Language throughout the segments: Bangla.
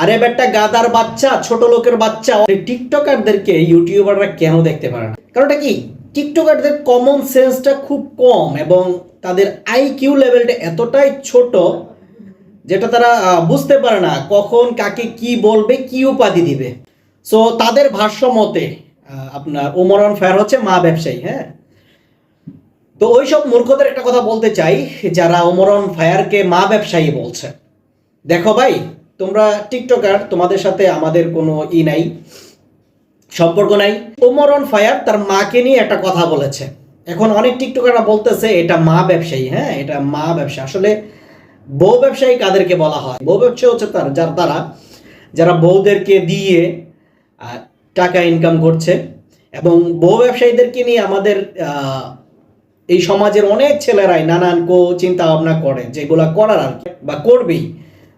আরে বেটা গাদার বাচ্চা, ছোট লোকের বাচ্চা, টিকটকারদেরকে ইউটিউবাররা কেন দেখতে পারে না? কারণটা কি? টিকটকারদের কমন সেন্সটা খুব কম এবং তাদের আইকিউ লেভেলটা এতটাই ছোট যেটা তারা বুঝতে পারে না কখন কাকে কি বলবে, কি উপাধি দিবে। সো তাদের ভাষ্য মতে আপনার ওমর অন ফায়ার হচ্ছে মা ব্যবসায়ী। হ্যাঁ, তো ওইসব মূর্খদের একটা কথা বলতে চাই যারা ওমর অন ফায়ারকে মা ব্যবসায়ী বলছে। দেখো ভাই, তোমরা টিকটকার, তোমাদের সাথে আমাদের কোনো নাই, সম্পর্ক নাই। ওমর অন ফায়ার তার মাকে নিয়ে একটা কথা বলেছে। এখন অনেক টিকটকাররা বলতেছে এটা মা ব্যবসায়ী। হ্যাঁ, এটা মা ব্যবসা। আসলে বউ ব্যবসায়ী কাদেরকে বলা হয়? বউ ব্যবসা হচ্ছে যারা বউদেরকে দিয়ে টাকা ইনকাম করছে। এবং বউ ব্যবসায়ীদেরকে নিয়ে আমাদের এই সমাজের অনেক ছেলেরাই নানান চিন্তা ভাবনা করে, যেগুলা করার আর বা করবেই।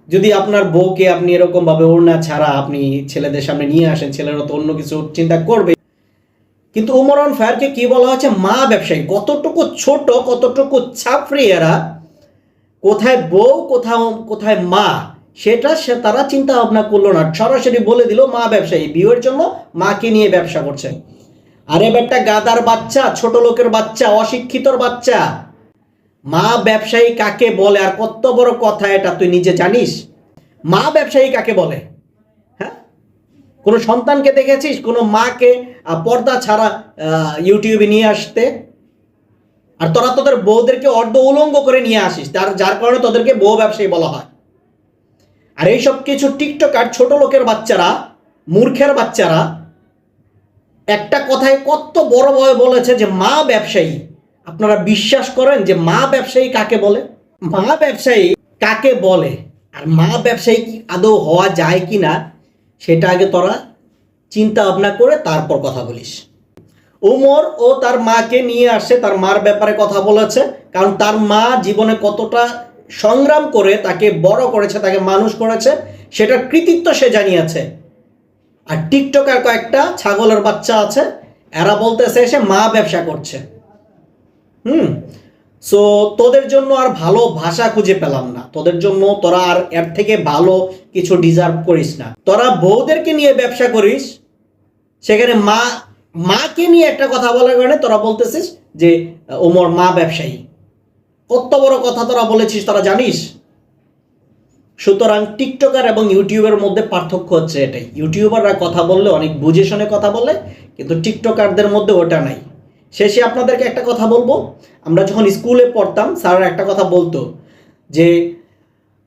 যদি আপনার বউকে আপনি এরকম ভাবে ওড়না ছাড়া আপনি ছেলেদের সামনে নিয়ে আসেন, ছেলেরা তো অন্য কিছু চিন্তা করবে। কিন্তু ওমর অন ফায়ারকে কি বলা হচ্ছে? মা ব্যবসায়ী। কতটুকু ছোট, কতটুকু ছাপড়ি এরা! কোথায় বউ, কোথায় মা, সেটা তারা চিন্তা ভাবনা করলো না, সরাসরি বলে দিল মা ব্যবসায়ী। বিয়ের জন্য মাকে নিয়ে ব্যবসা করছে। আরে বেটা গাদার বাচ্চা, ছোট লোকের বাচ্চা, অশিক্ষিতর বাচ্চা, মা ব্যবসায়ী কাকে বলে? আর কত বড় কথা এটা তুই নিজে জানিস? মা ব্যবসায়ী কাকে বলে? হ্যাঁ, কোনো সন্তানকে দেখেছিস কোনো মাকে পর্দা ছাড়া ইউটিউবে নিয়ে আসতে? আর তোরা তোদের বউদেরকে অর্ধ উলঙ্গ করে নিয়ে আসিস, যার কারণে তোদেরকে বউ ব্যবসায়ী বলা হয়। আর এইসব কিছু টিকটকার ছোট লোকের বাচ্চারা, মূর্খের বাচ্চারা একটা কথায় কত বড় ভাবে বলেছে যে মা ব্যবসায়ী। আপনারা বিশ্বাস করেন যে মা ব্যবসায়ী কাকে বলে? মা ব্যবসায়ী কাকে বলে আর মা ব্যবসায়ী কি আদৌ হওয়া যায় কি না, সেটা আগে তোরা চিন্তা ভাবনা করে তারপর কথা বলিস। ওমর ও তার মাকে নিয়ে আসে, তার মার ব্যাপারে কথা বলেছে, কারণ তার মা জীবনে কতটা সংগ্রাম করে তাকে বড় করেছে, তাকে মানুষ করেছে, সেটার কৃতিত্ব সে জানিয়েছে। আর টিকটকার কয়েকটা ছাগলের বাচ্চা আছে, এরা বলতেছে এসে মা ব্যবসা করছে। সো তোদের জন্য আর ভালো ভাষা খুঁজে পেলাম না। তোদের জন্য তোরা আর এর থেকে ভালো কিছু ডিজার্ভ করিস না। তোরা বউদেরকে নিয়ে ব্যবসা করিস, সেখানে মাকে নিয়ে একটা কথা বলার কারণে তোরা বলতেছিস যে ওমর মা ব্যবসায়ী। কত বড় কথা তোরা বলেছিস, তোরা জানিস? সুতরাং টিকটকার এবং ইউটিউবের মধ্যে পার্থক্য হচ্ছে এটাই। ইউটিউবাররা কথা বললে অনেক বুঝে শুনে কথা বলে, কিন্তু টিকটকারদের মধ্যে ওটা নাই। শেষে আপনাদেরকে একটা কথা বলবো, আমরা যখন স্কুলে পড়তাম স্যাররা একটা কথা বলতো যে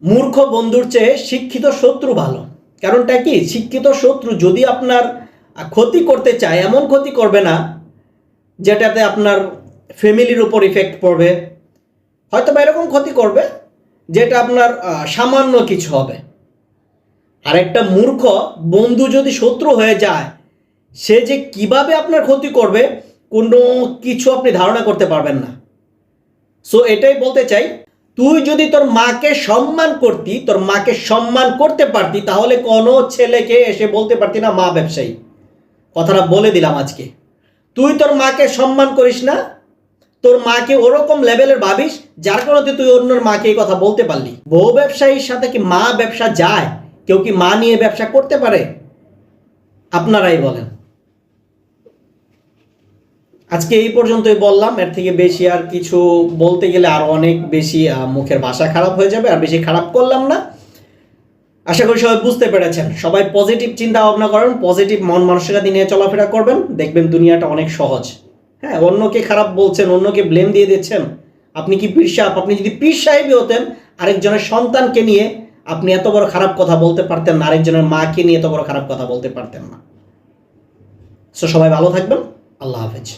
মূর্খ বন্ধুর চেয়ে শিক্ষিত শত্রু ভালো। কারণটা কি? শিক্ষিত শত্রু যদি আপনার ক্ষতি করতে চায়, এমন ক্ষতি করবে না যেটাতে আপনার ফ্যামিলির উপর ইফেক্ট পড়বে, হয়তো বা এরকম ক্ষতি করবে যেটা আপনার সামান্য কিছু হবে। আর একটা মূর্খ বন্ধু যদি শত্রু হয়ে যায়, সে যে কিভাবে আপনার ক্ষতি করবে কোনো কিছু আপনি ধারণা করতে পারবেন না। সো এটাই বলতে চাই, তুই যদি তোর মাকে সম্মান করতি, তোর মাকে সম্মান করতে পারতি, তাহলে কোনো ছেলেকে এসে বলতে পারতি না মা ব্যবসায়ী। কথাটা বলে দিলাম আজকে। তুই তোর মাকে সম্মান করিস না, তোর মাকে ওরকম লেভেলের ভাবিস, যার কারণে তুই অন্যের মাকে এই কথা বলতে পারলি। বউ ব্যবসায়ীর সাথে কি মা ব্যবসা যায়? কেউ কি মা নিয়ে ব্যবসা করতে পারে? আপনারাই বলেন। আজকে এই পর্যন্তই বললাম, এর থেকে বেশি আর কিছু বলতে গেলে আরো অনেক বেশি মুখের ভাষা খারাপ হয়ে যাবে, আর বেশি খারাপ করলাম না। আশা করি সবাই বুঝতে পেরেছেন। সবাই পজিটিভ চিন্তা ভাবনা করেন, পজিটিভ মন মানসিকতা নিয়ে চলাফেরা করবেন, দেখবেন দুনিয়াটা অনেক সহজ। হ্যাঁ, অন্যকে খারাপ বলছেন, অন্যকে ব্লেম দিয়ে দিচ্ছেন, আপনি কি পীর সাহেব? আপনি যদি পীর সাহেবই হতেন, আরেকজনের সন্তানকে নিয়ে আপনি এত বড় খারাপ কথা বলতে পারতেন না, আরেকজনের মাকে নিয়ে এত বড় খারাপ কথা বলতে পারতেন না। সো সবাই ভালো থাকবেন। আল্লাহ হাফেজ।